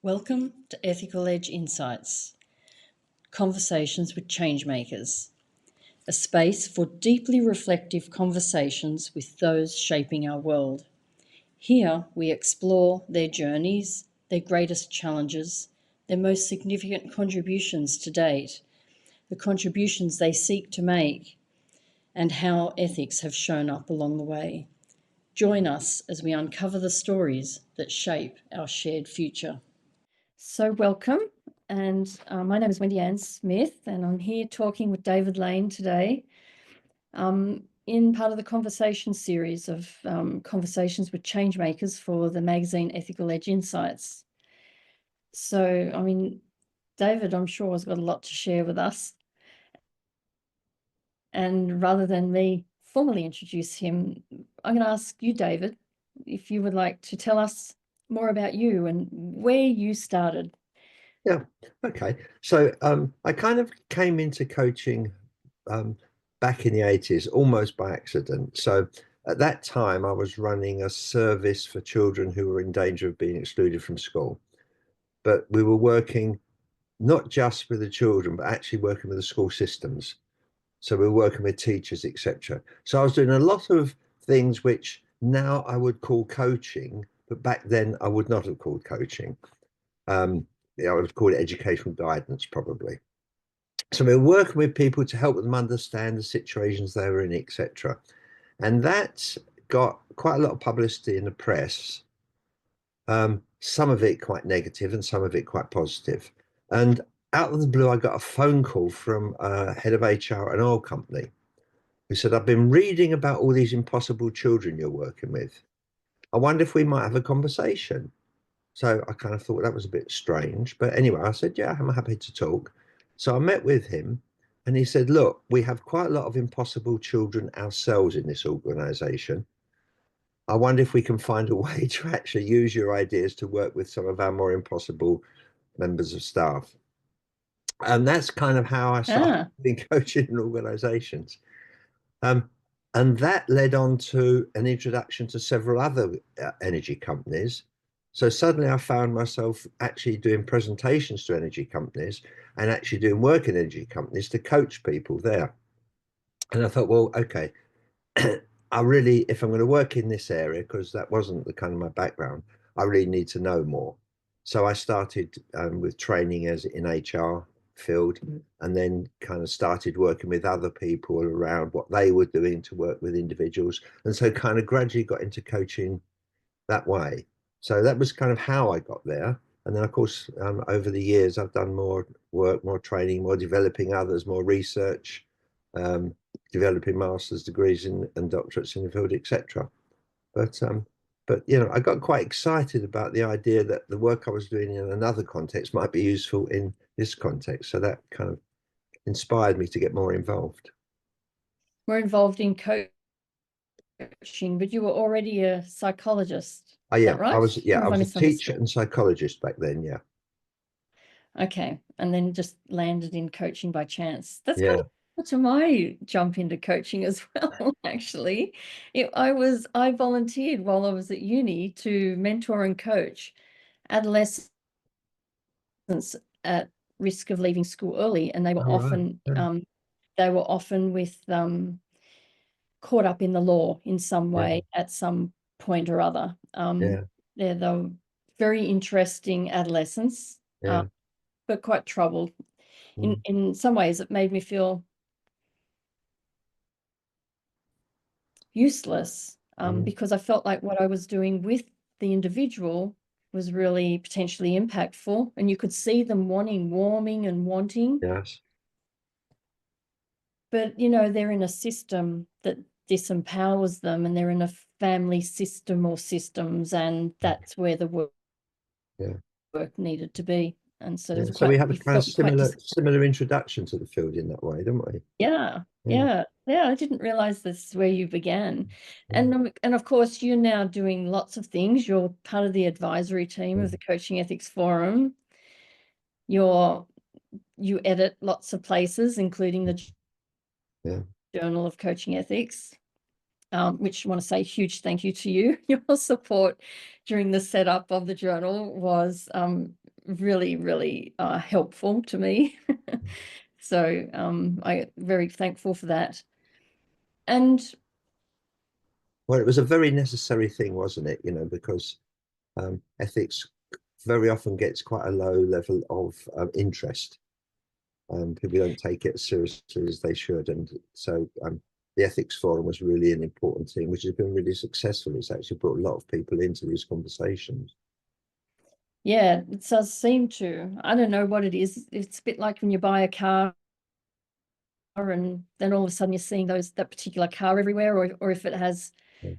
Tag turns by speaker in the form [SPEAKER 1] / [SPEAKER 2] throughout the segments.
[SPEAKER 1] Welcome to Ethical Edge Insights, Conversations with ChangeMakers, a space for deeply reflective conversations with those shaping our world. Here we explore their journeys, their greatest challenges, their most significant contributions to date, the contributions they seek to make, and how ethics have shown up along the way. Join us as we uncover the stories that shape our shared future. So welcome, and my name is Wendy-Ann Smith, and I'm here talking with David Lane today in part of the conversation series of conversations with ChangeMakers for the magazine Ethical Edge Insights. So, I mean, David, I'm sure, has got a lot to share with us. And rather than me formally introduce him, I'm going to ask you, David, if you would like to tell us more about you and where you started.
[SPEAKER 2] Yeah, okay. So I kind of came into coaching back in the 80s almost by accident. So at that time, I was running a service for children who were in danger of being excluded from school. But we were working not just with the children, but actually working with the school systems. So we were working with teachers, etc. So I was doing a lot of things which now I would call coaching, but back then I would not have called coaching. I would call it educational guidance, probably. So we were working with people to help them understand the situations they were in, etc. And that got quite a lot of publicity in the press. Some of it quite negative and some of it quite positive. And out of the blue, I got a phone call from head of HR at an oil company who said, "I've been reading about all these impossible children you're working with. I wonder if we might have a conversation." So I kind of thought that was a bit strange. But anyway, I said, "Yeah, I'm happy to talk." So I met with him and he said, "Look, we have quite a lot of impossible children ourselves in this organization. I wonder if we can find a way to actually use your ideas to work with some of our more impossible members of staff." And that's kind of how I started doing coaching in organizations. Um, and that led on to an introduction to several other energy companies. So suddenly I found myself actually doing presentations to energy companies and actually doing work in energy companies to coach people there. And I thought, well, okay, I really, if I'm going to work in this area, because that wasn't the kind of my background, I really need to know more. So I started with training as in HR field, and then kind of started working with other people around what they were doing to work with individuals. And so kind of gradually got into coaching that way. So that was kind of how I got there. And then, of course, over the years, I've done more work, more training, more developing others, more research, developing master's degrees and doctorates in the field, etc. But you know, I got quite excited about the idea that the work I was doing in another context might be useful in this context. So that kind of inspired me to get more involved.
[SPEAKER 1] We're involved in coaching, but you were already a psychologist.
[SPEAKER 2] Oh
[SPEAKER 1] Is
[SPEAKER 2] yeah,
[SPEAKER 1] that right?
[SPEAKER 2] I was
[SPEAKER 1] Or have I
[SPEAKER 2] a teacher
[SPEAKER 1] misunderstood?
[SPEAKER 2] and psychologist back then. Yeah.
[SPEAKER 1] Okay, and then just landed in coaching by chance. That's kind
[SPEAKER 2] Yeah.
[SPEAKER 1] of to my jump into coaching as well, actually. I volunteered while I was at uni to mentor and coach adolescents at risk of leaving school early, and they were
[SPEAKER 2] All right.
[SPEAKER 1] often with caught up in the law in some
[SPEAKER 2] Yeah.
[SPEAKER 1] way at some point or other.
[SPEAKER 2] Yeah.
[SPEAKER 1] They're very interesting adolescents,
[SPEAKER 2] Yeah.
[SPEAKER 1] but quite troubled.
[SPEAKER 2] Mm,
[SPEAKER 1] In some ways, it made me feel useless
[SPEAKER 2] mm,
[SPEAKER 1] because I felt like what I was doing with the individual was really potentially impactful, and you could see them warming and wanting.
[SPEAKER 2] yes.
[SPEAKER 1] But, you know, they're in a system that disempowers them, and they're in a family system or systems, and that's where the work
[SPEAKER 2] Yeah.
[SPEAKER 1] needed to be. And so
[SPEAKER 2] Yeah.
[SPEAKER 1] there's
[SPEAKER 2] So we have a
[SPEAKER 1] you
[SPEAKER 2] kind of
[SPEAKER 1] felt quite
[SPEAKER 2] similar introduction to the field in that way, don't we?
[SPEAKER 1] yeah,
[SPEAKER 2] Yeah.
[SPEAKER 1] I didn't realize this is where you began.
[SPEAKER 2] Mm,
[SPEAKER 1] And of course, you're now doing lots of things. You're part of the advisory team of
[SPEAKER 2] mm,
[SPEAKER 1] the Coaching Ethics Forum. You edit lots of places, including the
[SPEAKER 2] yeah.
[SPEAKER 1] Journal of Coaching Ethics, which I want to say huge thank you to you. Your support during the setup of the journal was really, really helpful to me. So I'm very thankful for that. And
[SPEAKER 2] Well, it was a very necessary thing, wasn't it? Because ethics very often gets quite a low level of interest. People don't take it as seriously as they should. And so the ethics forum was really an important thing, which has been really successful. It's actually brought a lot of people into these conversations.
[SPEAKER 1] yeah, it does seem to. I don't know what it is. It's a bit like when you buy a car and then all of a sudden you're seeing that particular car everywhere, or if it has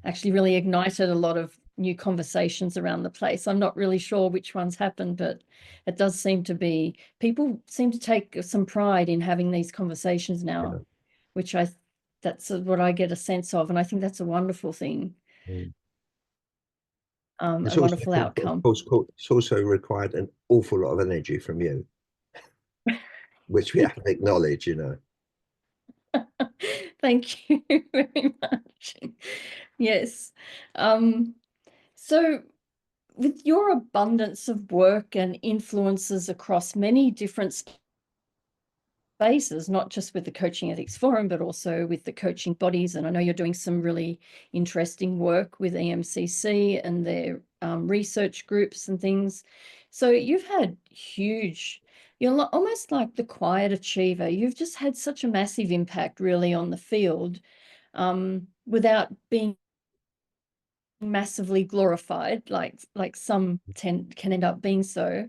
[SPEAKER 1] actually really ignited a lot of new conversations around the place. I'm not really sure which ones happened, but it does seem to be, people seem to take some pride in having these conversations now,
[SPEAKER 2] Yeah.
[SPEAKER 1] which that's what I get a sense of. And I think that's a wonderful thing,
[SPEAKER 2] Mm.
[SPEAKER 1] a
[SPEAKER 2] It's also,
[SPEAKER 1] wonderful
[SPEAKER 2] of
[SPEAKER 1] outcome.
[SPEAKER 2] course, it's also required an awful lot of energy from you, which we have to acknowledge.
[SPEAKER 1] Thank you very much. Yes. Um, so with your abundance of work and influences across many different spaces, not just with the Coaching Ethics Forum, but also with the coaching bodies. And I know you're doing some really interesting work with EMCC and their research groups and things. So you've had you're almost like the quiet achiever. You've just had such a massive impact really on the field, without being massively glorified, like some can end up being so.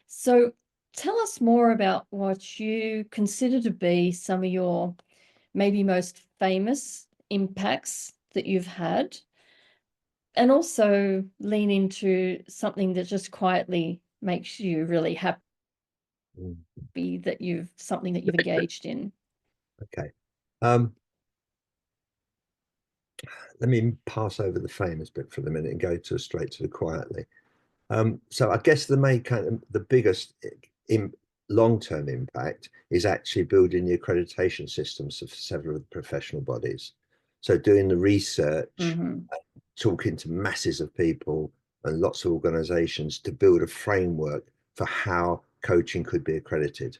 [SPEAKER 1] So tell us more about what you consider to be some of your maybe most famous impacts that you've had, and also lean into something that just quietly makes you really happy
[SPEAKER 2] Mm.
[SPEAKER 1] that you've engaged in.
[SPEAKER 2] Okay. Um, Let me pass over the famous bit for the minute and go straight to the quietly. So I guess the main kind of the biggest long-term impact is actually building the accreditation systems of several of the professional bodies. So doing the research,
[SPEAKER 1] Mm-hmm.
[SPEAKER 2] talking to masses of people and lots of organizations to build a framework for how coaching could be accredited.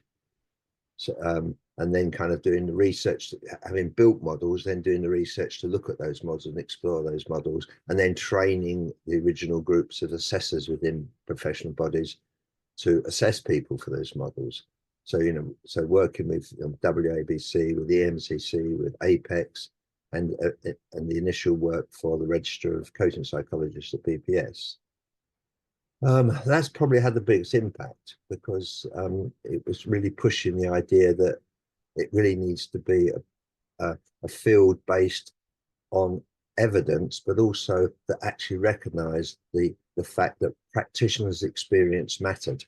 [SPEAKER 2] So, and then kind of doing the research, having built models, then doing the research to look at those models and explore those models, and then training the original groups of assessors within professional bodies to assess people for those models. So, so working with WABC, with the MCC, with Apex, and the initial work for the Register of Coaching Psychologists at BPS. That's probably had the biggest impact because it was really pushing the idea that it really needs to be a field based on evidence, but also that actually recognise the fact that practitioners' experience mattered,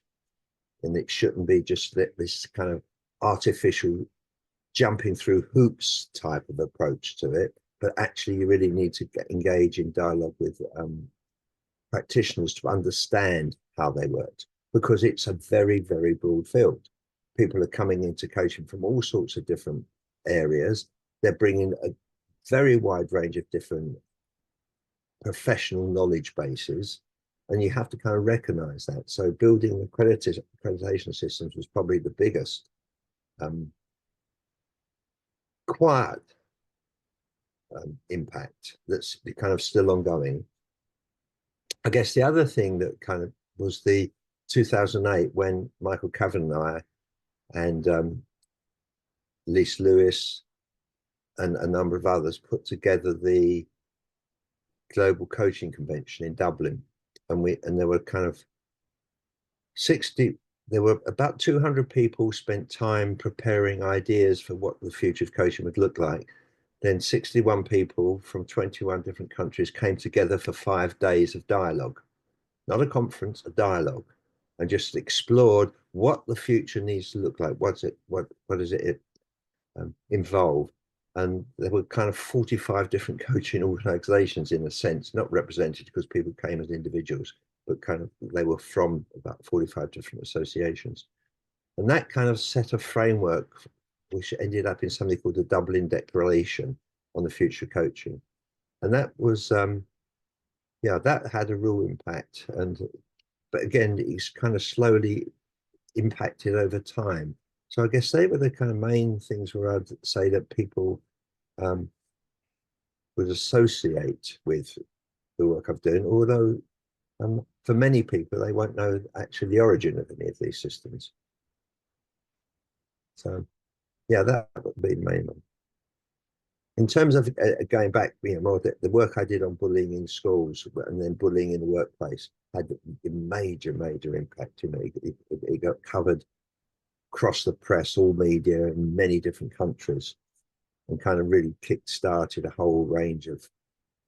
[SPEAKER 2] and it shouldn't be just this kind of artificial jumping through hoops type of approach to it, but actually you really need to engage in dialogue with practitioners to understand how they worked, because it's a very, very broad field. People are coming into coaching from all sorts of different areas. They're bringing a very wide range of different professional knowledge bases, and you have to kind of recognize that. So building accreditation systems was probably the biggest quiet impact that's kind of still ongoing. I guess the other thing that kind of was the 2008 when Michael Cavan and I and Lise Lewis and a number of others put together the Global Coaching Convention in Dublin, and there were kind of 60. There were about 200 people spent time preparing ideas for what the future of coaching would look like. Then 61 people from 21 different countries came together for 5 days of dialogue, not a conference, a dialogue, and just explored what the future needs to look like. What does it involve? And there were kind of 45 different coaching organizations in a sense, not represented because people came as individuals, but kind of they were from about 45 different associations. And that kind of set a framework which ended up in something called the Dublin Declaration on the future of coaching. And that was, yeah, that had a real impact. And but again, it's kind of slowly impacted over time. So I guess they were the kind of main things where I'd say that people um, would associate with the work I've done, although for many people, they won't know actually the origin of any of these systems. So yeah, that would be the main one. In terms of going back, more the work I did on bullying in schools and then bullying in the workplace had a major, major impact. It got covered across the press, all media in many different countries, and kind of really kick-started a whole range of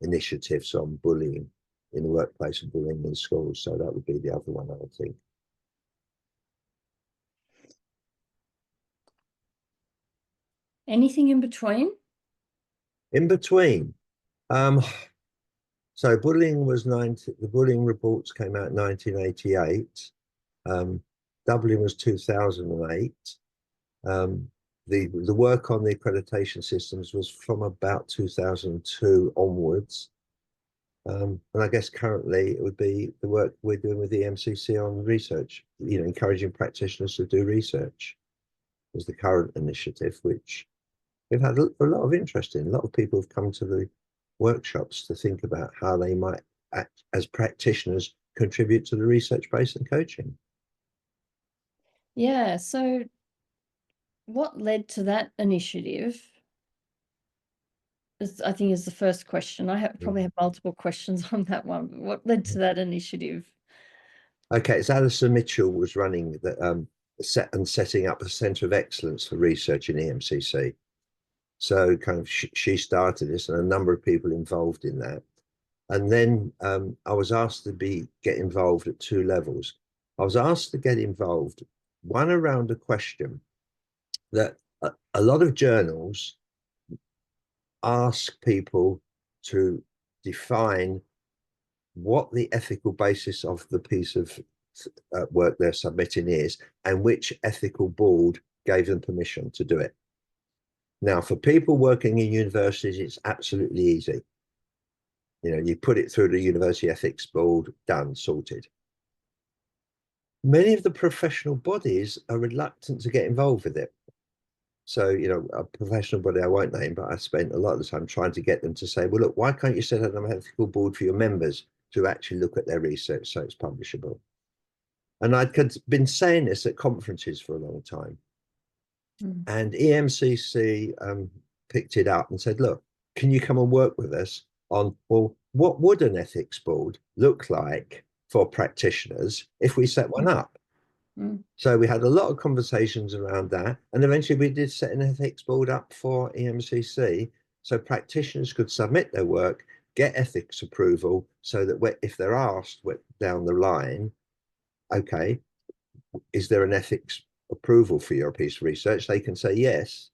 [SPEAKER 2] initiatives on bullying in the workplace and bullying in schools. So that would be the other one, I would think.
[SPEAKER 1] Anything in between?
[SPEAKER 2] In between, um, so bullying was the bullying reports came out in 1988. Dublin was 2008. The work on the accreditation systems was from about 2002 onwards. And I guess currently it would be the work we're doing with the MCC on research, encouraging practitioners to do research is the current initiative, which we've had a lot of interest in. A lot of people have come to the workshops to think about how they might, act as practitioners, contribute to the research base and coaching.
[SPEAKER 1] Yeah, so what led to that initiative? I think is the first question. I probably have multiple questions on that one. What led to that initiative?
[SPEAKER 2] Okay, so Alison Mitchell was running the setting up a centre of excellence for research in EMCC. So kind of she started this, and a number of people involved in that. And then I was asked to get involved at two levels. I was asked to get involved, one around a question that a lot of journals ask people to define what the ethical basis of the piece of work they're submitting is, and which ethical board gave them permission to do it. Now, for people working in universities, it's absolutely easy. You put it through the University Ethics Board, done, sorted. Many of the professional bodies are reluctant to get involved with it. So, a professional body I won't name, but I spent a lot of the time trying to get them to say, well, look, why can't you set up an ethical board for your members to actually look at their research so it's publishable? And I'd been saying this at conferences for a long time. And EMCC picked it up and said, look, can you come and work with us on, well, what would an ethics board look like for practitioners if we set one up? So we had a lot of conversations around that. And eventually we did set an ethics board up for EMCC so practitioners could submit their work, get ethics approval, so that if they're asked down the line, okay, is there an ethics approval for your piece of research? They can say yes.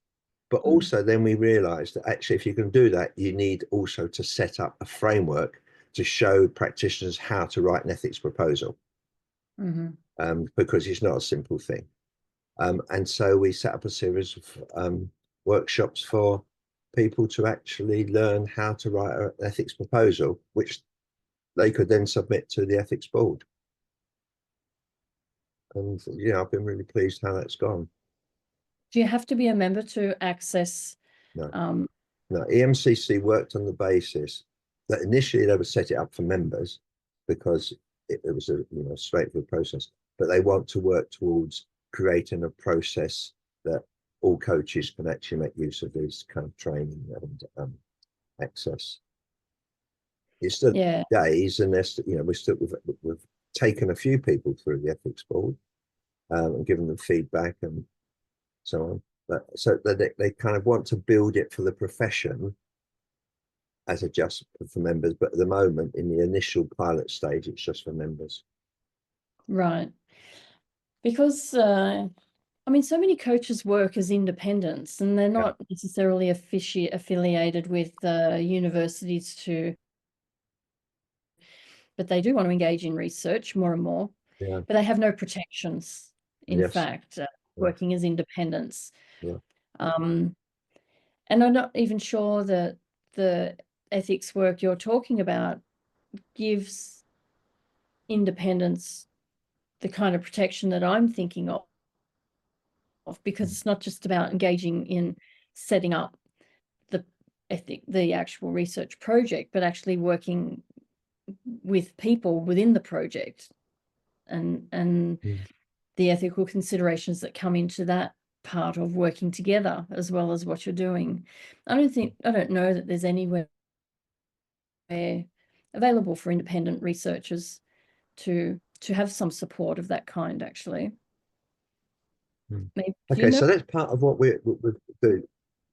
[SPEAKER 2] But also then we realized that actually, if you can do that, you need also to set up a framework to show practitioners how to write an ethics proposal. Because it's not a simple thing. And so we set up a series of workshops for people to actually learn how to write an ethics proposal, which they could then submit to the ethics board. And I've been really pleased how that's gone.
[SPEAKER 1] Do you have to be a member to access?
[SPEAKER 2] No, EMCC worked on the basis that initially they would set it up for members because it was a straightforward process, but they want to work towards creating a process that all coaches can actually make use of this kind of training and access. It's still days, and we've taken a few people through the ethics board and given them feedback and so on. But so they kind of want to build it for the profession as a just for members, but at the moment in the initial pilot stage, it's just for members.
[SPEAKER 1] Right. Because so many coaches work as independents, and they're not necessarily affiliated with universities but they do want to engage in research more and more.
[SPEAKER 2] Yeah.
[SPEAKER 1] But they have no protections, in fact, working as independents.
[SPEAKER 2] Yeah.
[SPEAKER 1] And I'm not even sure that the ethics work you're talking about gives independence the kind of protection that I'm thinking of, because it's not just about engaging in setting up the actual research project, but actually working with people within the project, and the ethical considerations that come into that part of working together, as well as what you're doing. I don't know that there's anywhere available for independent researchers to have some support of that kind, actually. Maybe, do you
[SPEAKER 2] Okay,
[SPEAKER 1] know?
[SPEAKER 2] so that's part of what we're doing.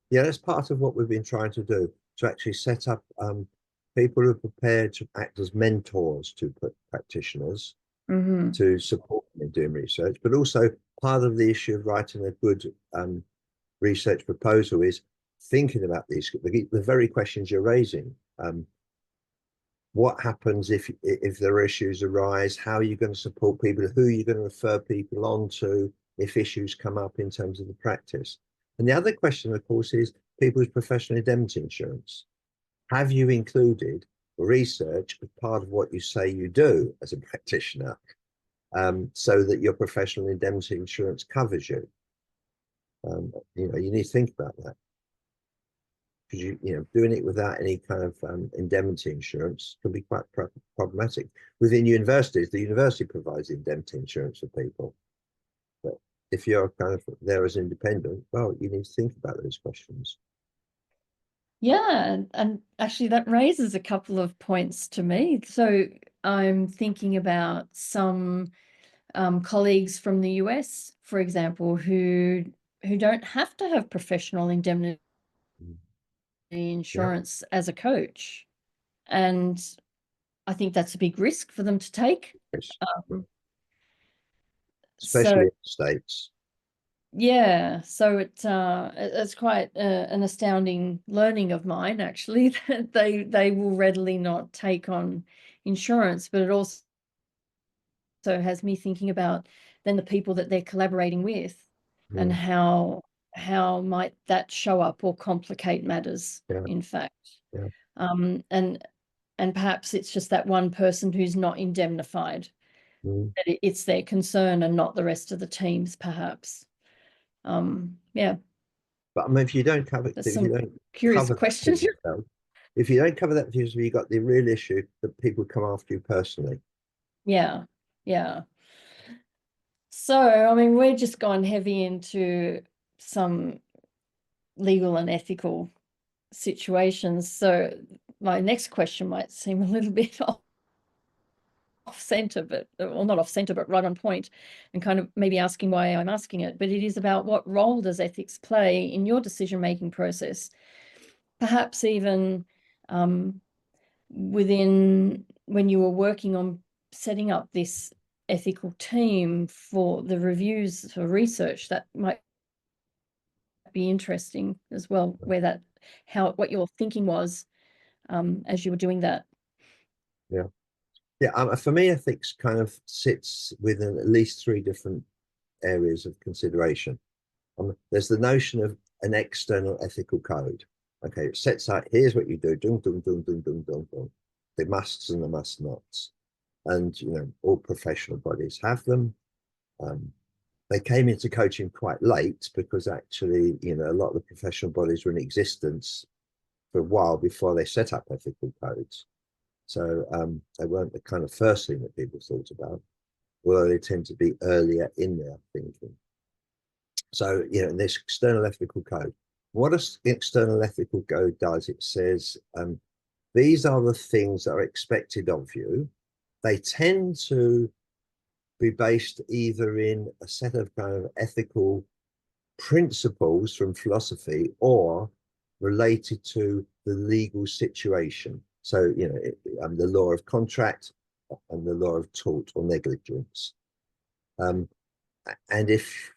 [SPEAKER 2] Yeah, that's part of what we've been trying to do, to actually set up people who are prepared to act as mentors to practitioners to support them in doing research. But also part of the issue of writing a good research proposal is thinking about the very questions you're raising. What happens if there are issues arise? How are you going to support people? Who are you going to refer people on to if issues come up in terms of the practice? And the other question, of course, is people's professional indemnity insurance. Have you included research as part of what you say you do as a practitioner, so that your professional indemnity insurance covers you? You need to think about that, because doing it without any kind of indemnity insurance can be quite problematic. Within universities, the university provides indemnity insurance for people, but if you're kind of there as independent, well, you need to think about those questions.
[SPEAKER 1] Yeah, and actually that raises a couple of points to me. So I'm thinking about some colleagues from the US, for example, who don't have to have professional indemnity
[SPEAKER 2] Yeah,
[SPEAKER 1] insurance as a coach. And I think that's a big risk for them to take.
[SPEAKER 2] yes.
[SPEAKER 1] Um,
[SPEAKER 2] Especially
[SPEAKER 1] so
[SPEAKER 2] in the States.
[SPEAKER 1] yeah, so it's quite an astounding learning of mine, actually, that they will readily not take on insurance, but it also has me thinking about then the people that they're collaborating with, and
[SPEAKER 2] Mm,
[SPEAKER 1] how might that show up or complicate matters,
[SPEAKER 2] yeah,
[SPEAKER 1] in fact.
[SPEAKER 2] yeah.
[SPEAKER 1] Um, and perhaps it's just that one person who's not indemnified,
[SPEAKER 2] Mm.
[SPEAKER 1] that it's their concern and not the rest of the teams, perhaps. Yeah,
[SPEAKER 2] But I mean, if you don't
[SPEAKER 1] there's some curious
[SPEAKER 2] cover that for
[SPEAKER 1] questions.
[SPEAKER 2] yourself, if you don't cover that for yourself, you've got the real issue that people come after you personally.
[SPEAKER 1] Yeah, yeah. So, I mean, we're just gone heavy into some legal and ethical situations. So my next question might seem a little bit off center, but, well, not off center, but right on point, and kind of maybe asking why I'm asking it. But it is about, what role does ethics play in your decision-making process? Perhaps even within, when you were working on setting up this ethical team for the reviews for research, that might be interesting as well, where what your thinking was as you were doing that.
[SPEAKER 2] Yeah. Yeah. For me, ethics kind of sits within at least three different areas of consideration. There's the notion of an external ethical code. Okay, it sets out, here's what you do, dum, dum, dum, dum, dum, dum, dum. The musts and the must nots. And, all professional bodies have them. They came into coaching quite late, because actually, a lot of the professional bodies were in existence for a while before they set up ethical codes. So they weren't the kind of first thing that people thought about, although they tend to be earlier in their thinking. So, this external ethical code. What an external ethical code does, it says, these are the things that are expected of you. They tend to be based either in a set of kind of ethical principles from philosophy, or related to the legal situation. So, the law of contract and the law of tort or negligence. And if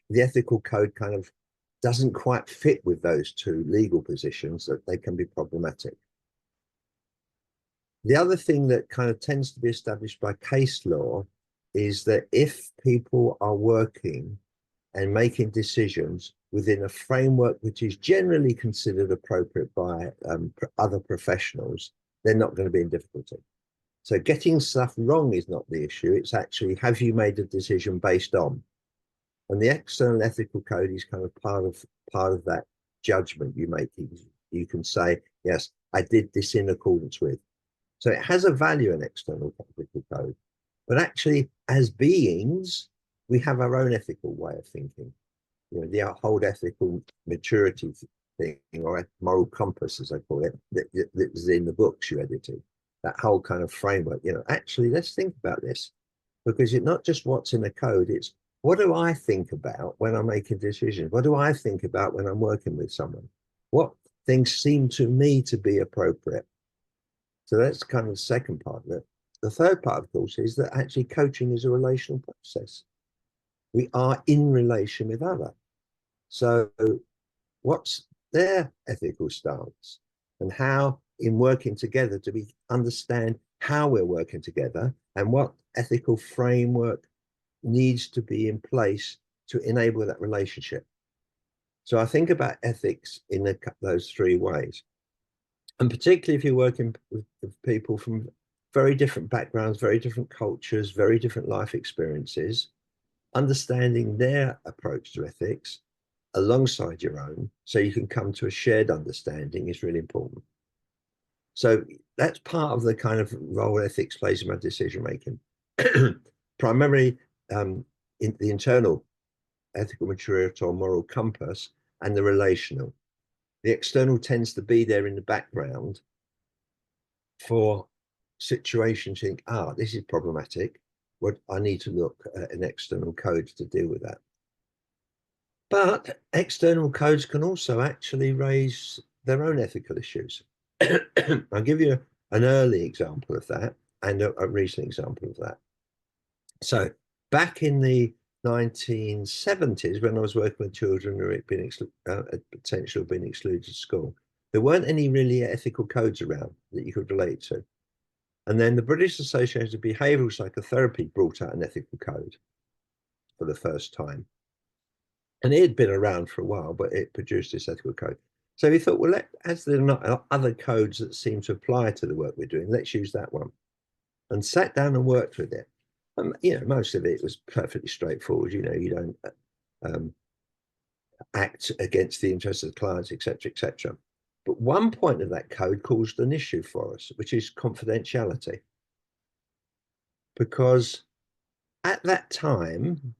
[SPEAKER 2] the ethical code kind of doesn't quite fit with those two legal positions, that they can be problematic. The other thing that kind of tends to be established by case law is that if people are working and making decisions within a framework which is generally considered appropriate by other professionals, they're not going to be in difficulty. So getting stuff wrong is not the issue. It's actually, have you made a decision based on? And the external ethical code is kind of part of that judgment you make. You can say, yes, I did this in accordance with. So it has a value, an external ethical code. But actually, as beings, we have our own ethical way of thinking. You know, the whole ethical maturity thing, or moral compass, as I call it, that was in the books you edited. That whole kind of framework. You know, actually, let's think about this, because it's not just what's in the code. It's what do I think about when I'm making decisions? What do I think about when I'm working with someone? What things seem to me to be appropriate? So that's kind of the second part of it. The third part, of course, is that actually coaching is a relational process. We are in relation with other. So what's their ethical stance, and how in working together do we understand how we're working together, and what ethical framework needs to be in place to enable that relationship. So I think about ethics in those three ways. And particularly if you're working with people from very different backgrounds, very different cultures, very different life experiences, understanding their approach to ethics alongside your own, so you can come to a shared understanding, is really important. So that's part of the kind of role ethics plays in my decision making. Primarily in the internal ethical maturity or moral compass, and the relational. The external tends to be there in the background for situations you think, this is problematic. What I need to look at an external code to deal with that. But external codes can also actually raise their own ethical issues. I'll give you an early example of that and a recent example of that. So back in the 1970s, when I was working with children who had been potential of being excluded from school, there weren't any really ethical codes around that you could relate to. And then the British Association of Behavioural Psychotherapy brought out an ethical code for the first time. And it had been around for a while, but it produced this ethical code. So we thought, well, as there are not other codes that seem to apply to the work we're doing, let's use that one. And sat down and worked with it. You know, most of it was perfectly straightforward. You know, you don't act against the interests of the clients, etc., etc. But one point of that code caused an issue for us, which is confidentiality. Because at that time,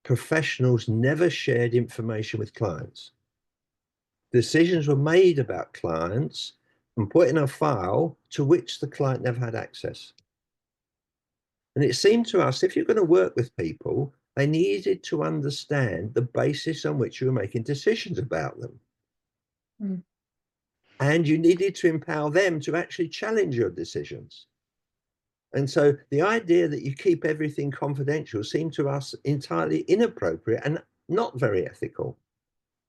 [SPEAKER 2] professionals never shared information with clients. Decisions were made about clients and put in a file to which the client never had access. And it seemed to us, if you're going to work with people, they needed to understand the basis on which you were making decisions about them. Mm. And you needed to empower them to actually challenge your decisions. And so the idea that you keep everything confidential seemed to us entirely inappropriate and not very ethical,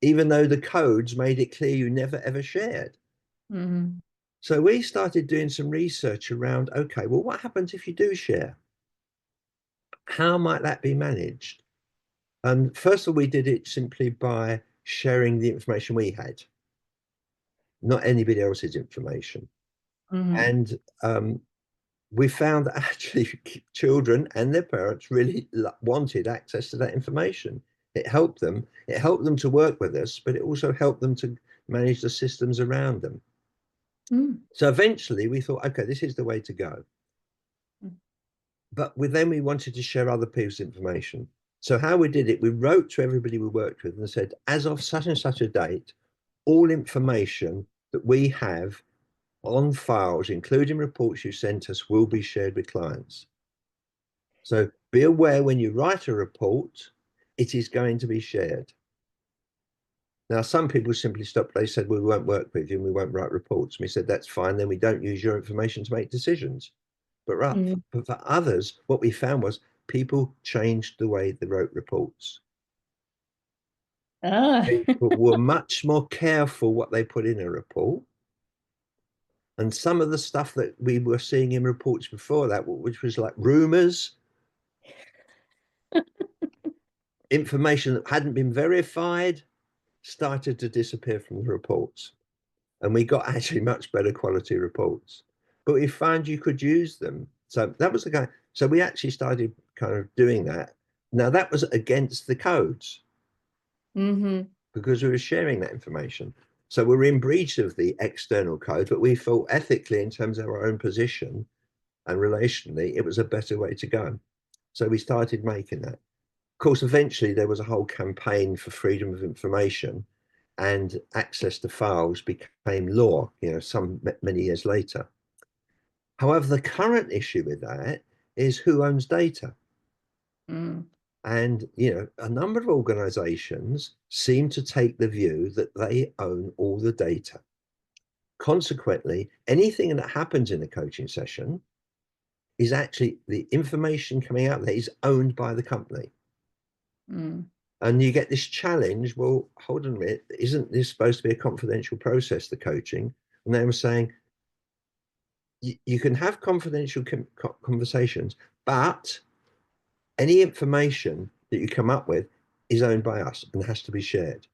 [SPEAKER 2] even though the codes made it clear you never ever shared. Mm-hmm. So we started doing some research around, okay, well, what happens if you do share? How might that be managed? And first of all, we did it simply by sharing the information we had, not anybody else's information. Mm-hmm. And we found that actually children and their parents really wanted access to that information. It helped them to work with us, but it also helped them to manage the systems around them. Mm. So eventually we thought, okay, this is the way to go. Mm. But then we wanted to share other people's information. So how we did it, we wrote to everybody we worked with and said, as of such and such a date, all information that we have on files, including reports you sent us, will be shared with clients. So be aware when you write a report, it is going to be shared. Now, some people simply stopped. They said, well, we won't work with you and we won't write reports. And we said, that's fine. Then we don't use your information to make decisions. But for others, what we found was people changed the way they wrote reports. People were much more careful what they put in a report. And some of the stuff that we were seeing in reports before that, which was like rumors, information that hadn't been verified, started to disappear from the reports. And we got actually much better quality reports. but we found you could use them. So that was the guy. So we actually started kind of doing that. Now that was against the codes because we were sharing that information. So we were in breach of the external code, but we felt ethically, in terms of our own position and relationally, it was a better way to go. So we started making that. Of course, eventually there was a whole campaign for freedom of information, and access to files became law, many years later. However, the current issue with that is who owns data. And, a number of organizations seem to take the view that they own all the data. Consequently, anything that happens in a coaching session is actually the information coming out there is owned by the company. And you get this challenge. Well, hold on a minute. Isn't this supposed to be a confidential process, the coaching? And they were saying, you can have confidential conversations, but any information that you come up with is owned by us and has to be shared.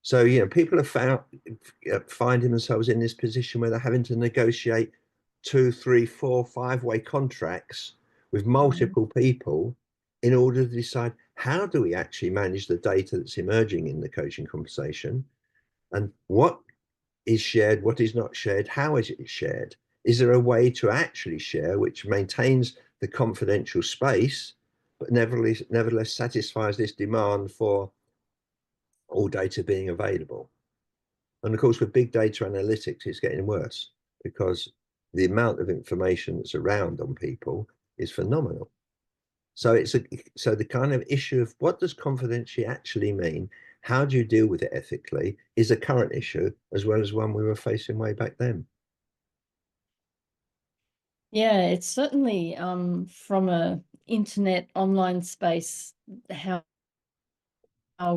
[SPEAKER 2] So, people are finding themselves in this position where they're having to negotiate 2, 3, 4, 5-way contracts with multiple people in order to decide, how do we actually manage the data that's emerging in the coaching conversation, and what is shared, what is not shared, how is it shared? Is there a way to actually share which maintains the confidential space, but nevertheless satisfies this demand for all data being available? And of course, with big data analytics, it's getting worse because the amount of information that's around on people is phenomenal. So so the kind of issue of what does confidentiality actually mean? How do you deal with it ethically is a current issue as well as one we were facing way back then.
[SPEAKER 1] Yeah, it's certainly from a internet online space, how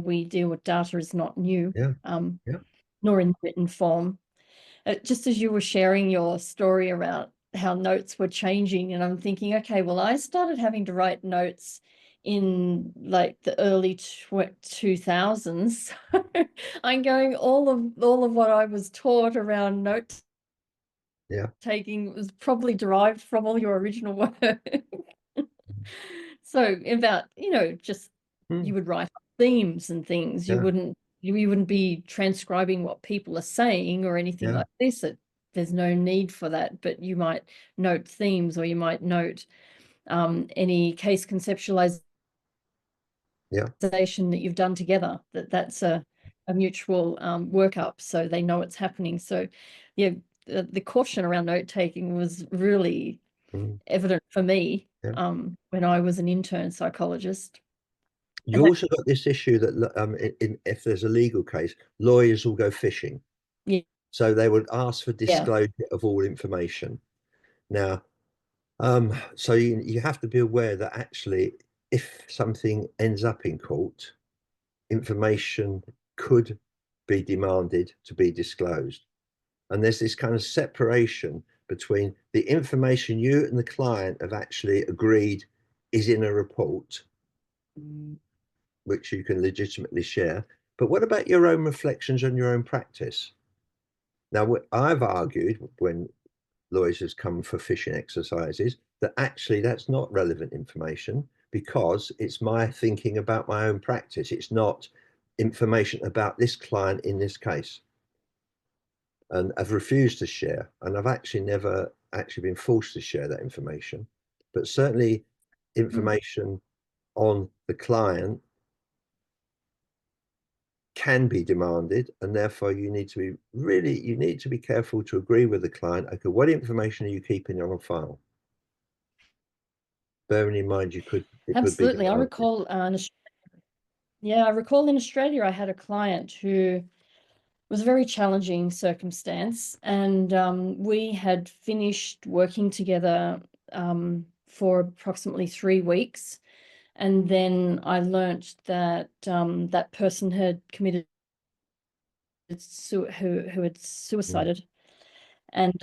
[SPEAKER 1] we deal with data is not new,
[SPEAKER 2] Yeah, yeah,
[SPEAKER 1] nor in written form. Just as you were sharing your story about how notes were changing, and I'm thinking, okay, well, I started having to write notes in like the early 2000s. I'm going, all of what I was taught around note
[SPEAKER 2] yeah,
[SPEAKER 1] taking was probably derived from all your original work. So about, just
[SPEAKER 2] mm,
[SPEAKER 1] you would write themes and things. You
[SPEAKER 2] yeah,
[SPEAKER 1] wouldn't be transcribing what people are saying or anything
[SPEAKER 2] yeah,
[SPEAKER 1] like this. There's no need for that, but you might note themes, or you might note any case conceptualization
[SPEAKER 2] yeah,
[SPEAKER 1] that you've done together. That's a mutual workup, so they know it's happening. So, yeah, the caution around note taking was really
[SPEAKER 2] mm,
[SPEAKER 1] evident for me
[SPEAKER 2] yeah.
[SPEAKER 1] when I was an intern psychologist.
[SPEAKER 2] You
[SPEAKER 1] And that,
[SPEAKER 2] also got this issue that if there's a legal case, lawyers will go fishing.
[SPEAKER 1] yeah,
[SPEAKER 2] So they would ask for
[SPEAKER 1] yeah,
[SPEAKER 2] disclosure of all information. Now, so you have to be aware that actually, if something ends up in court, information could be demanded to be disclosed. And there's this kind of separation between the information you and the client have actually agreed is in a report, which you can legitimately share. But what about your own reflections on your own practice? Now, what I've argued when lawyers has come for phishing exercises that actually that's not relevant information because it's my thinking about my own practice. It's not information about this client in this case. And I've refused to share, and I've actually never actually been forced to share that information, but certainly
[SPEAKER 1] mm,
[SPEAKER 2] information on the client can be demanded, and therefore you need to be careful to agree with the client. Okay, what information are you keeping on a file? Bearing in mind it could be
[SPEAKER 1] absolutely. I
[SPEAKER 2] demanded.
[SPEAKER 1] recall, I recall in Australia, I had a client who was a very challenging circumstance, and we had finished working together for approximately 3 weeks, and then I learnt that that person had committed who had
[SPEAKER 2] Mm,
[SPEAKER 1] suicided, and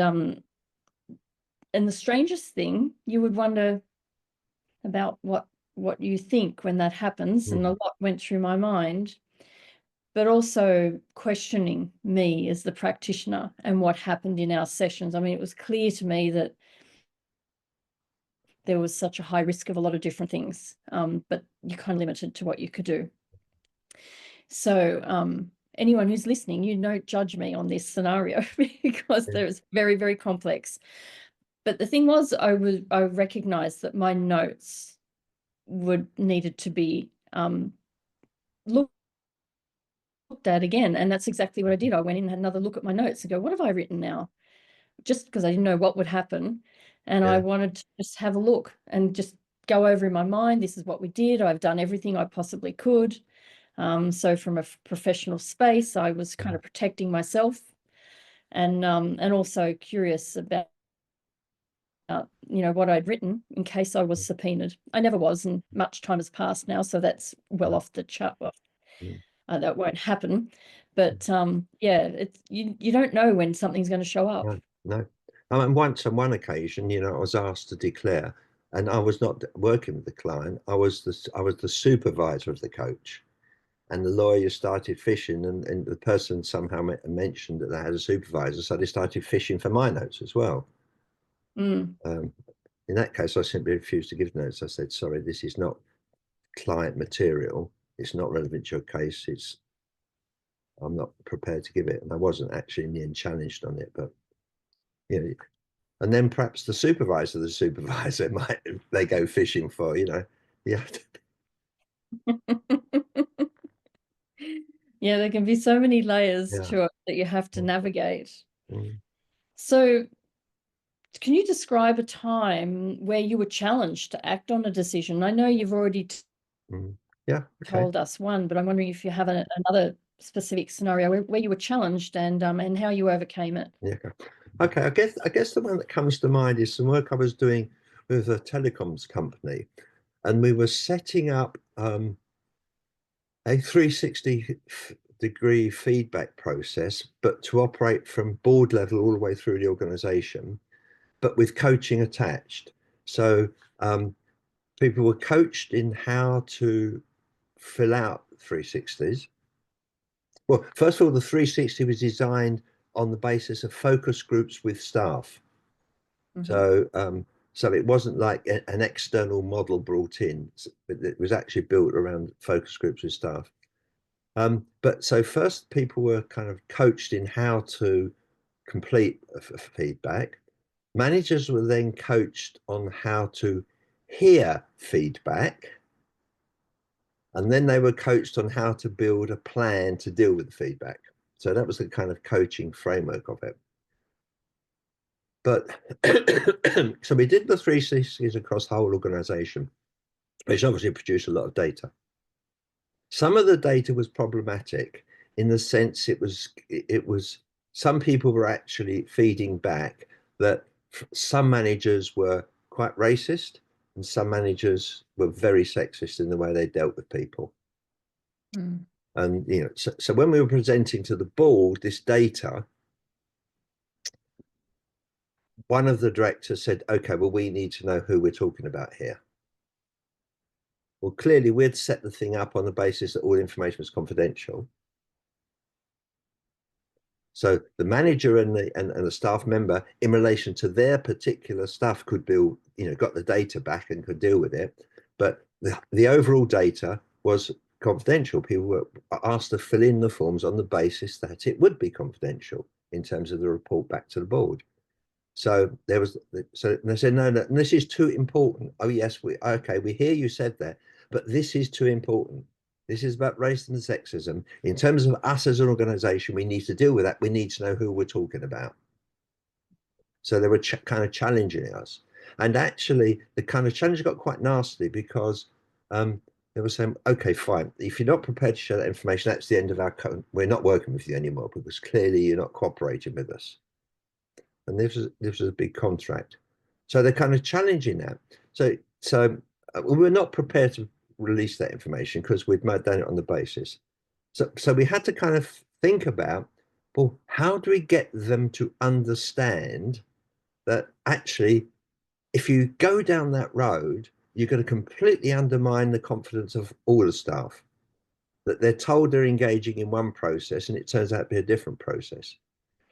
[SPEAKER 1] the strangest thing, you would wonder about what you think when that happens, and a
[SPEAKER 2] mm,
[SPEAKER 1] lot went through my mind. but also questioning me as the practitioner and what happened in our sessions. I mean, it was clear to me that there was such a high risk of a lot of different things, but you're kind of limited to what you could do. So anyone who's listening, you don't judge me on this scenario because it's very, very complex. But the thing was, I recognized that my notes needed to be looked at again. And that's exactly what I did. I went in and had another look at my notes and go, what have I written now? Just because I didn't know what would happen. And I wanted to just have a look and just go over in my mind, this is what we did. I've done everything I possibly could. So from a professional space, I was kind of protecting myself and also curious about what I'd written in case I was subpoenaed. I never was, and much time has passed now, so that's well off the chart. That won't happen. But yeah, you don't know when something's going to show up.
[SPEAKER 2] No. I mean, once on one occasion, I was asked to declare, and I was not working with the client. I was the supervisor of the coach, and the lawyer started fishing, and the person somehow mentioned that they had a supervisor, so they started fishing for my notes as well. In that case, I simply refused to give notes. I said, sorry, this is not client material. It's not relevant to your case. I'm not prepared to give it. And I wasn't actually in the end challenged on it, but and then perhaps the supervisor might, they go fishing for, yeah.
[SPEAKER 1] Yeah, there can be so many layers to it that you have to navigate. So can you describe a time where you were challenged to act on a decision? I know you've already told us one, but I'm wondering if you have another specific scenario where you were challenged and how you overcame it.
[SPEAKER 2] Yeah. Okay. I guess the one that comes to mind is some work I was doing with a telecoms company, and we were setting up a 360-degree feedback process, but to operate from board level all the way through the organization, but with coaching attached. So people were coached in how to fill out 360s. Well, first of all, the 360 was designed on the basis of focus groups with staff. So it wasn't like an external model brought in. It was actually built around focus groups with staff. But so first people were kind of coached in how to complete feedback. Managers were then coached on how to hear feedback. And then they were coached on how to build a plan to deal with the feedback. So that was the kind of coaching framework of it. But so we did the 360s across the whole organization, which obviously produced a lot of data. Some of the data was problematic in the sense it was some people were actually feeding back that some managers were quite racist and some managers were very sexist in the way they dealt with people. And so when we were presenting to the board this data, one of the directors said, okay, well, we need to know who we're talking about here. Well, clearly we'd set the thing up on the basis that all information was confidential. So the manager and the staff member, in relation to their particular stuff, could build, got the data back and could deal with it. But the overall data was confidential. People were asked to fill in the forms on the basis that it would be confidential in terms of the report back to the board. So they said, no, this is too important. Oh yes, we hear you said that, but this is too important. This is about racism and sexism. In terms of us as an organization, we need to deal with that. We need to know who we're talking about. So they were kind of challenging us. And actually, the kind of challenge got quite nasty because they were saying, okay, fine. If you're not prepared to share that information, that's the end of our code. We're not working with you anymore because clearly you're not cooperating with us. And this was a big contract. So they're kind of challenging that. So we were not prepared to release that information because we'd done it on the basis. So we had to kind of think about, well, how do we get them to understand that actually, if you go down that road, you're going to completely undermine the confidence of all the staff. that they're told they're engaging in one process and it turns out to be a different process.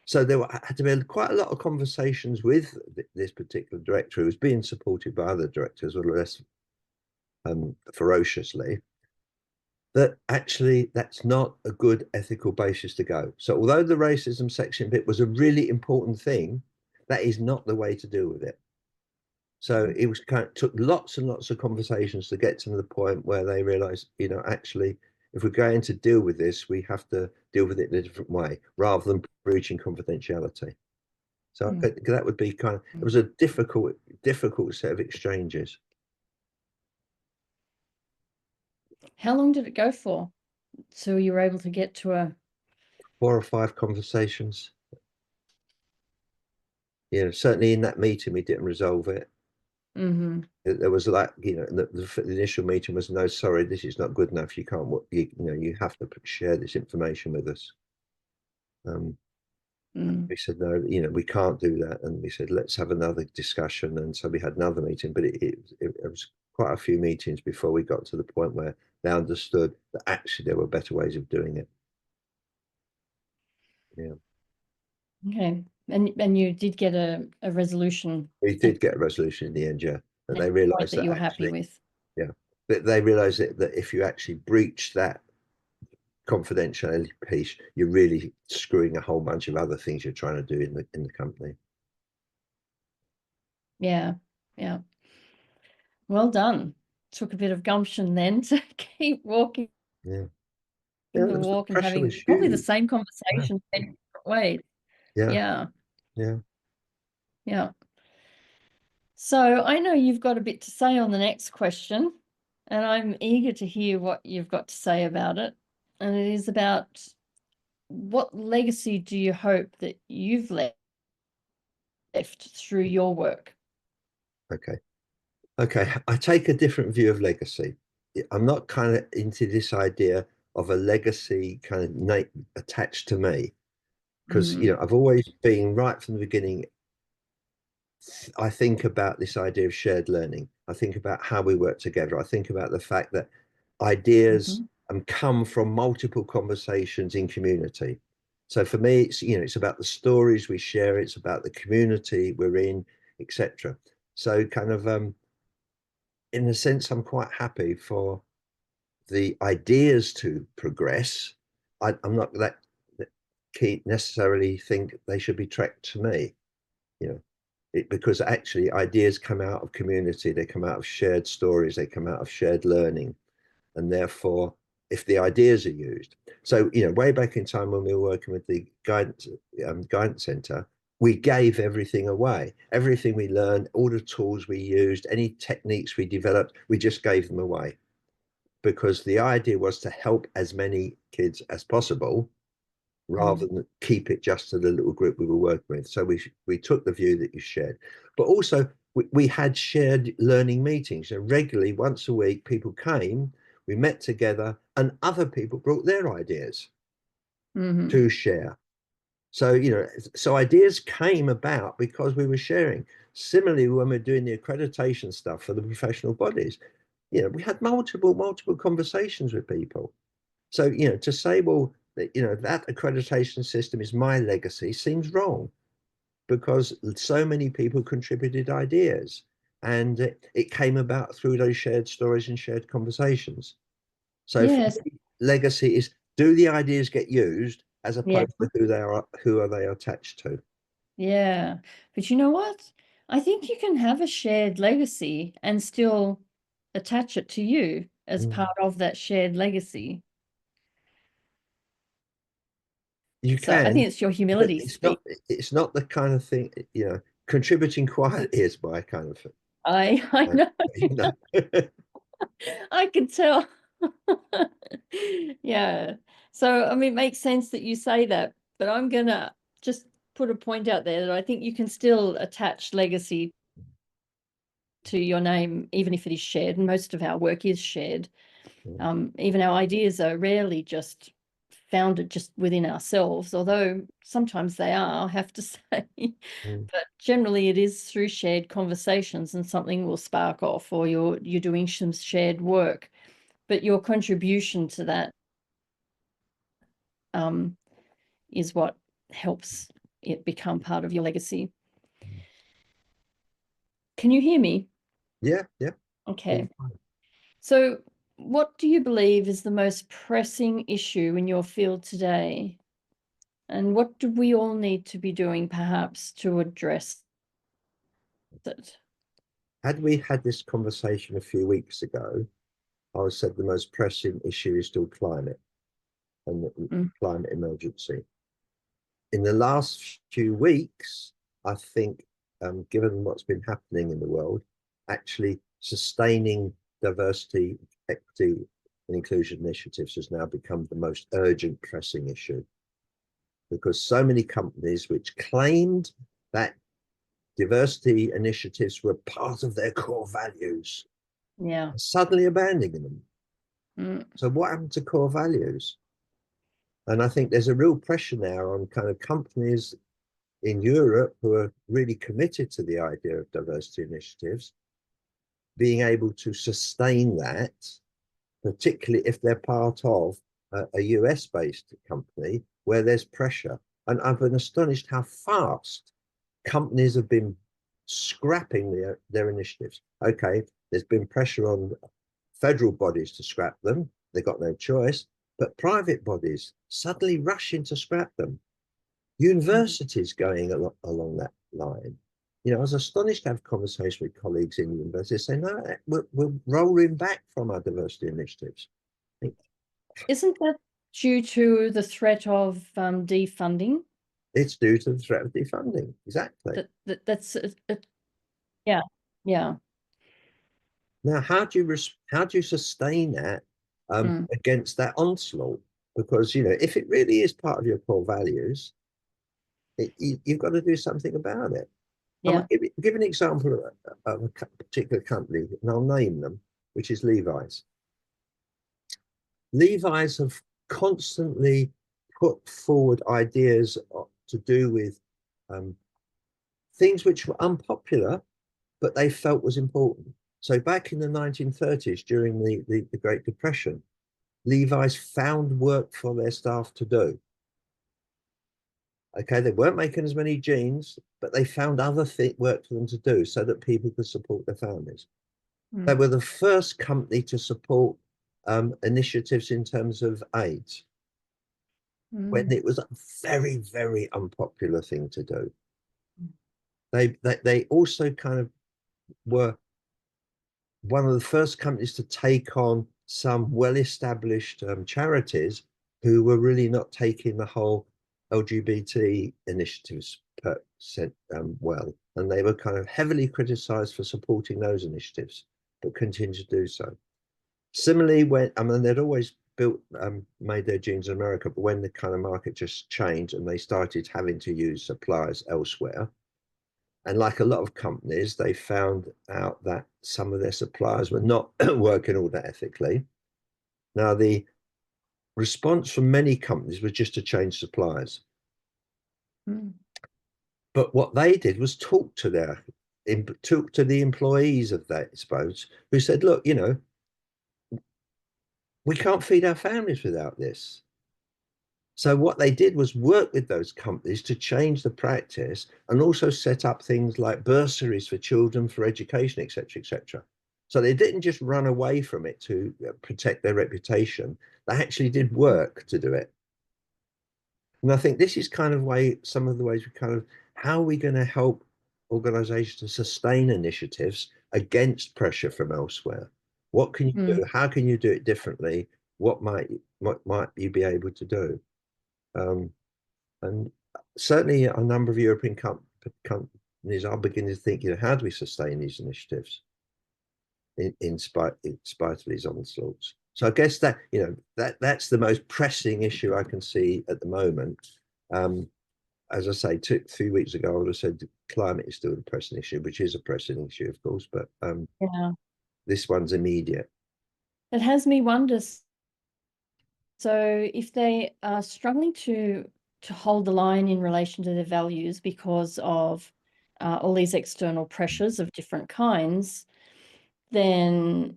[SPEAKER 2] So had to be quite a lot of conversations with this particular director who was being supported by other directors, or less ferociously, that actually that's not a good ethical basis to go. So although the racism section bit was a really important thing, that is not the way to deal with it. So it was took lots and lots of conversations to get to the point where they realized, actually, if we're going to deal with this, we have to deal with it in a different way rather than breaching confidentiality. So that would be it was a difficult set of exchanges.
[SPEAKER 1] How long did it go for? So you were able to get to a
[SPEAKER 2] 4 or 5 conversations. Certainly in that meeting, we didn't resolve it. There was the initial meeting was, no, sorry, this is not good enough. You can't, you have to share this information with us. We said, no, we can't do that. And we said, let's have another discussion. And so we had another meeting, but it was quite a few meetings before we got to the point where they understood that actually there were better ways of doing it. Yeah.
[SPEAKER 1] Okay. And you did get a resolution.
[SPEAKER 2] We did get a resolution in the end, yeah. And they realized that
[SPEAKER 1] you were
[SPEAKER 2] actually,
[SPEAKER 1] happy with.
[SPEAKER 2] yeah. But they realized that if you actually breach that confidentiality piece, you're really screwing a whole bunch of other things you're trying to do in the company.
[SPEAKER 1] Yeah. Yeah. Well done. Took a bit of gumption then to keep walking
[SPEAKER 2] Yeah.
[SPEAKER 1] the
[SPEAKER 2] The
[SPEAKER 1] walk and
[SPEAKER 2] pressure
[SPEAKER 1] having
[SPEAKER 2] was
[SPEAKER 1] probably the
[SPEAKER 2] huge.
[SPEAKER 1] same conversation in different ways.
[SPEAKER 2] Yeah.
[SPEAKER 1] Yeah.
[SPEAKER 2] Yeah.
[SPEAKER 1] Yeah. So I know you've got a bit to say on the next question, and I'm eager to hear what you've got to say about it. And it is about, what legacy do you hope that you've left through your work?
[SPEAKER 2] Okay. I take a different view of legacy. I'm not kind of into this idea of a legacy kind of attached to me, because I've always been, right from the beginning, I think about this idea of shared learning. I think about how we work together. I think about the fact that ideas come from multiple conversations in community. So for me, it's about the stories we share. It's about the community we're in, etc. So kind of in a sense, I'm quite happy for the ideas to progress. I'm not that keen necessarily think they should be tracked to me, because actually ideas come out of community, they come out of shared stories, they come out of shared learning, and therefore, if the ideas are used, so way back in time when we were working with the guidance center, we gave everything away. Everything we learned, all the tools we used, any techniques we developed, we just gave them away, because the idea was to help as many kids as possible rather than keep it just to the little group we were working with. So we took the view that you shared, but also we had shared learning meetings. So regularly, once a week, people came, we met together, and other people brought their ideas to share. So, so ideas came about because we were sharing. Similarly, when we're doing the accreditation stuff for the professional bodies, we had multiple conversations with people. So, to say, well, that accreditation system is my legacy seems wrong, because so many people contributed ideas, and it came about through those shared stories and shared conversations. So
[SPEAKER 1] Yes.
[SPEAKER 2] legacy is, do the ideas get used, as
[SPEAKER 1] Yeah.
[SPEAKER 2] opposed to who are they attached to?
[SPEAKER 1] Yeah. But you know what? I think you can have a shared legacy and still attach it to you as part of that shared legacy.
[SPEAKER 2] You
[SPEAKER 1] So I
[SPEAKER 2] can,
[SPEAKER 1] think it's your
[SPEAKER 2] but
[SPEAKER 1] humility speak.
[SPEAKER 2] it's not the kind of thing, contributing quietly is my kind of thing.
[SPEAKER 1] I know. I can tell. Yeah. So, I mean, it makes sense that you say that, but I'm gonna just put a point out there that I think you can still attach legacy to your name, even if it is shared, and most of our work is shared. Even our ideas are rarely just founded just within ourselves, although sometimes they are, I have to say. But generally it is through shared conversations, and something will spark off, or you're doing some shared work. But your contribution to that is what helps it become part of your legacy. Can you hear me?
[SPEAKER 2] Yeah.
[SPEAKER 1] Okay. So what do you believe is the most pressing issue in your field today? And what do we all need to be doing perhaps to address it?
[SPEAKER 2] Had we had this conversation a few weeks ago, I would have said the most pressing issue is still climate and the climate emergency. In the last few weeks, I think, given what's been happening in the world, actually sustaining diversity, equity, and inclusion initiatives has now become the most urgent, pressing issue. Because so many companies which claimed that diversity initiatives were part of their core values are suddenly abandoning them. So what happened to core values? And I think there's a real pressure now on kind of companies in Europe who are really committed to the idea of diversity initiatives, being able to sustain that, particularly if they're part of a US-based company where there's pressure. And I've been astonished how fast companies have been scrapping their initiatives. Okay, there's been pressure on federal bodies to scrap them. They've got no choice. But private bodies suddenly rushing to scrap them. Universities going along that line. I was astonished to have a conversation with colleagues in universities saying, no, we're rolling back from our diversity initiatives.
[SPEAKER 1] Isn't that due to the threat of defunding?
[SPEAKER 2] It's due to the threat of defunding. Exactly.
[SPEAKER 1] That's yeah.
[SPEAKER 2] Now, how do you sustain that against that onslaught? Because if it really is part of your core values, you've got to do something about it.
[SPEAKER 1] Yeah.
[SPEAKER 2] I'll give an example of a particular company, and I'll name them, which is Levi's. Levi's have constantly put forward ideas to do with things which were unpopular, but they felt was important. So back in the 1930s, during the Great Depression, Levi's found work for their staff to do. Okay, they weren't making as many jeans, but they found other work for them to do so that people could support their families. They were the first company to support initiatives in terms of AIDS, when it was a very, very unpopular thing to do. They also kind of were one of the first companies to take on some well-established charities who were really not taking the whole LGBT initiatives well. And they were kind of heavily criticized for supporting those initiatives, but continue to do so. Similarly, they'd always made their jeans in America, but when the kind of market just changed and they started having to use suppliers elsewhere, and like a lot of companies, they found out that some of their suppliers were not working all that ethically. Now, the response from many companies was just to change suppliers. But what they did was talk to the employees of that, I suppose, who said, look, we can't feed our families without this. So what they did was work with those companies to change the practice and also set up things like bursaries for children for education, etc., etc. So they didn't just run away from it to protect their reputation. They actually did work to do it. And I think this is kind of some of the ways how are we going to help organizations to sustain initiatives against pressure from elsewhere? What can you do? How can you do it differently? What might you be able to do? And certainly a number of European companies are beginning to think, how do we sustain these initiatives in spite of these onslaughts? So I guess that's the most pressing issue I can see at the moment. As I say, 3 weeks ago, I would have said climate is still a pressing issue, which is a pressing issue, of course, but this one's immediate.
[SPEAKER 1] It has me wonder. So if they are struggling to hold the line in relation to their values because of all these external pressures of different kinds, then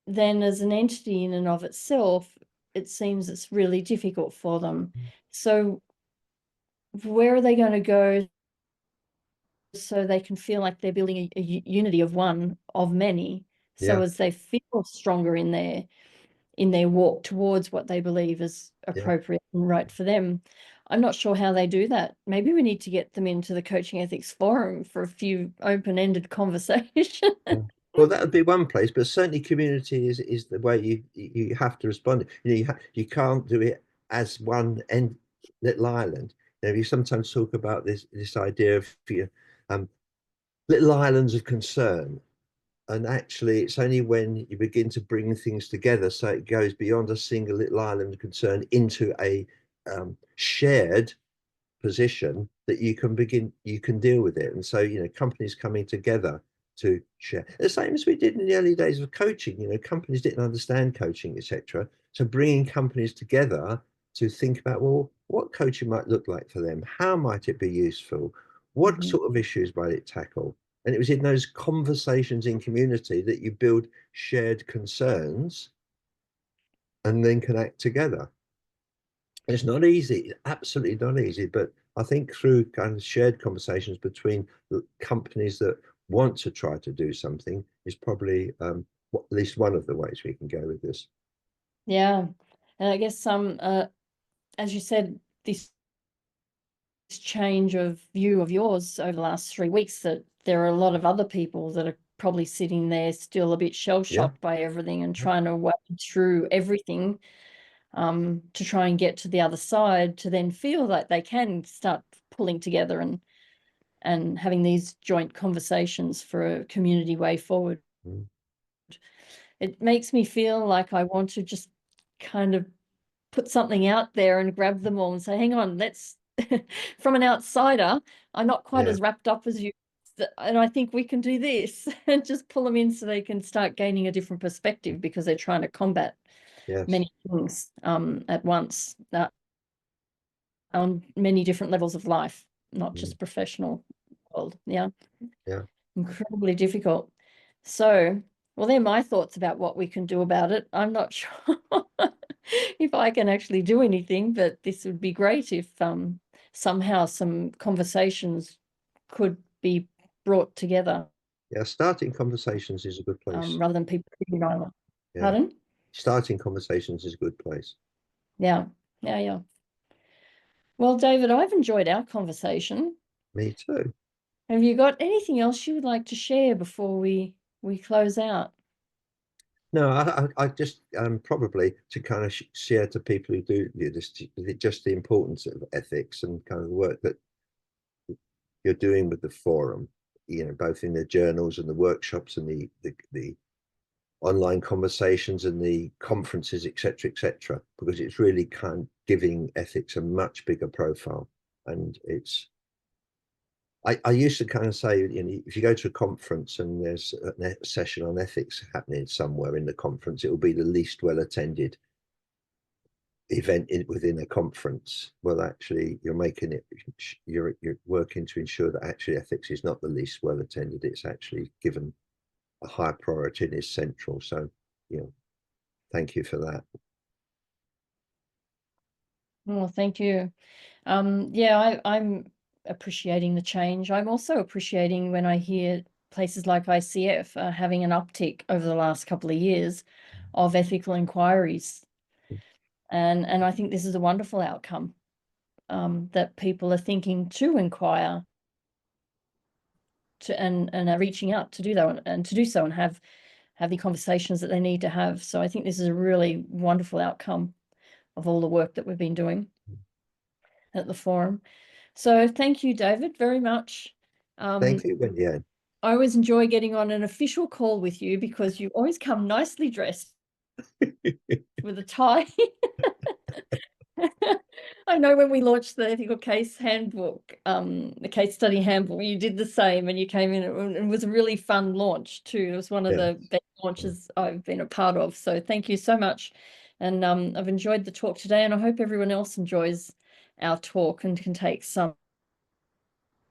[SPEAKER 1] as an entity in and of itself, it seems it's really difficult for them. So where are they going to go so they can feel like they're building a unity of one of many, so
[SPEAKER 2] Yeah,
[SPEAKER 1] as they feel stronger in their walk towards what they believe is
[SPEAKER 2] yeah.
[SPEAKER 1] appropriate and right for them? I'm not sure how they do that. Maybe we need to get them into the Coaching Ethics Forum for a few open-ended conversations.
[SPEAKER 2] Yeah. Well, that would be one place, but certainly community is the way you have to respond. You can't do it as one end little island. You sometimes talk about this idea of um, little islands of concern, and actually, it's only when you begin to bring things together, so it goes beyond a single little island of concern into a shared position, that you can deal with it. And so, companies coming together to share, the same as we did in the early days of coaching. Companies didn't understand coaching, etc. So bringing companies together to think about, well, what coaching might look like for them, how might it be useful, what
[SPEAKER 1] Mhm.
[SPEAKER 2] sort of issues might it tackle. And it was in those conversations in community that you build shared concerns and then can act together. It's not easy, absolutely not easy, but I think through kind of shared conversations between the companies that want to try to do something is probably at least one of the ways we can go with this.
[SPEAKER 1] Yeah. And I guess as you said, this change of view of yours over the last 3 weeks, that there are a lot of other people that are probably sitting there still a bit
[SPEAKER 2] Yeah,
[SPEAKER 1] shell-shocked by everything and trying to wade through everything, to try and get to the other side, to then feel like they can start pulling together and having these joint conversations for a community way forward.
[SPEAKER 2] mm,
[SPEAKER 1] It makes me feel like I want to just kind of put something out there and grab them all and say, hang on, let's, from an outsider, I'm not quite
[SPEAKER 2] yeah,
[SPEAKER 1] as wrapped up as you. And I think we can do this, and just pull them in so they can start gaining a different perspective, because they're trying to combat
[SPEAKER 2] yes,
[SPEAKER 1] many things at once, on many different levels of life, not
[SPEAKER 2] mm,
[SPEAKER 1] just professional world. Yeah,
[SPEAKER 2] yeah.
[SPEAKER 1] incredibly difficult. So, well, they're my thoughts about what we can do about it. I'm not sure if I can actually do anything, but this would be great if somehow some conversations could be brought together,
[SPEAKER 2] Yeah, starting conversations is a good place.
[SPEAKER 1] rather than people sitting on it.
[SPEAKER 2] Yeah,
[SPEAKER 1] Pardon?
[SPEAKER 2] starting conversations is a good place.
[SPEAKER 1] Yeah, yeah, yeah. Well, David, I've enjoyed our conversation.
[SPEAKER 2] Me too.
[SPEAKER 1] Have you got anything else you would like to share before we close out?
[SPEAKER 2] No, I just probably to kind of share to people who do this, just the importance of ethics and kind of the work that you're doing with the forum, both in the journals and the workshops and the online conversations and the conferences, etc., because it's really kind of giving ethics a much bigger profile. And I used to kind of say, if you go to a conference and there's a session on ethics happening somewhere in the conference, it will be the least well attended event within a conference. Well, actually, you're working to ensure that actually ethics is not the least well attended. It's actually given a high priority and is central. So, you know, thank you for that.
[SPEAKER 1] Well, thank you. Yeah, I'm appreciating the change. I'm also appreciating when I hear places like ICF having an uptick over the last couple of years of ethical inquiries. And I think this is a wonderful outcome, that people are thinking to inquire and are reaching out to do that, and to do so and have the conversations that they need to have. So I think this is a really wonderful outcome of all the work that we've been doing at the forum. So thank you, David, very much.
[SPEAKER 2] Thank
[SPEAKER 1] Um,
[SPEAKER 2] you, Wendy-Ann.
[SPEAKER 1] I always enjoy getting on an official call with you, because you always come nicely dressed with a tie. I know when we launched the ethical case handbook, the case study handbook, you did the same, and you came in, and it was a really fun launch too. It was one of
[SPEAKER 2] Yeah.
[SPEAKER 1] the best launches I've been a part of. So thank you so much. And I've enjoyed the talk today, and I hope everyone else enjoys our talk and can take some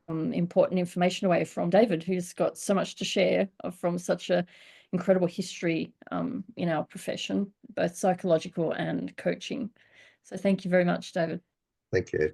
[SPEAKER 1] important information away from David, who's got so much to share from such a incredible history in our profession. both psychological and coaching. So thank you very much, David.
[SPEAKER 2] Thank you.